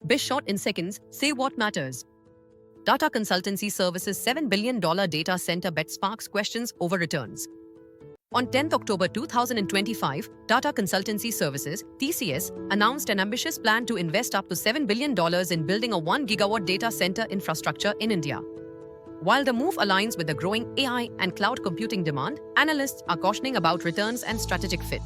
BizShort in seconds, say what matters. Tata Consultancy Services $7 billion data center bet sparks questions over returns. On 10th October 2025, Tata Consultancy Services (TCS) announced an ambitious plan to invest up to $7 billion in building a 1 gigawatt data center infrastructure in India. While the move aligns with the growing AI and cloud computing demand, analysts are cautioning about returns and strategic fit.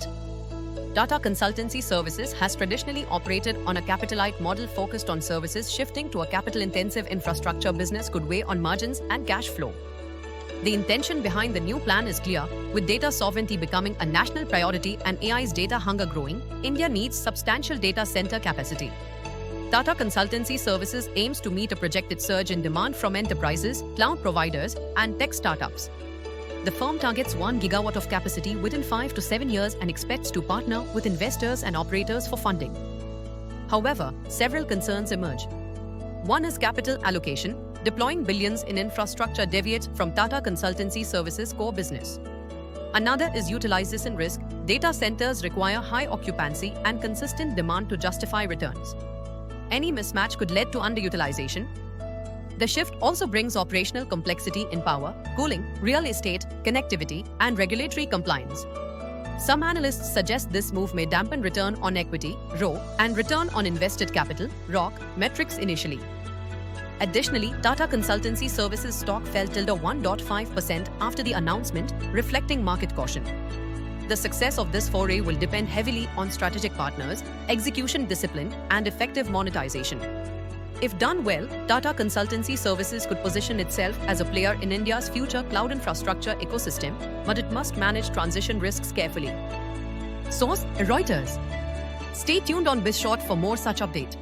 Tata Consultancy Services has traditionally operated on a capital-light model focused on services. Shifting to a capital-intensive infrastructure business could weigh on margins and cash flow. The intention behind the new plan is clear. With data sovereignty becoming a national priority and AI's data hunger growing, India needs substantial data center capacity. Tata Consultancy Services aims to meet a projected surge in demand from enterprises, cloud providers, and tech startups. The firm targets 1 gigawatt of capacity within 5 to 7 years and expects to partner with investors and operators for funding. However, several concerns emerge. One is capital allocation. Deploying billions in infrastructure deviates from Tata Consultancy Services' core business. Another is utilization risk. Data centers require high occupancy and consistent demand to justify returns. Any mismatch could lead to underutilization. The shift also brings operational complexity in power, cooling, real estate, connectivity, and regulatory compliance. Some analysts suggest this move may dampen return on equity (ROE) and return on invested capital (ROC) metrics initially. Additionally, Tata Consultancy Services stock fell till 1.5% after the announcement, reflecting market caution. The success of this foray will depend heavily on strategic partners, execution discipline, and effective monetization. If done well, Tata Consultancy Services could position itself as a player in India's future cloud infrastructure ecosystem, but it must manage transition risks carefully. Source: Reuters. Stay tuned on BizShort for more such update.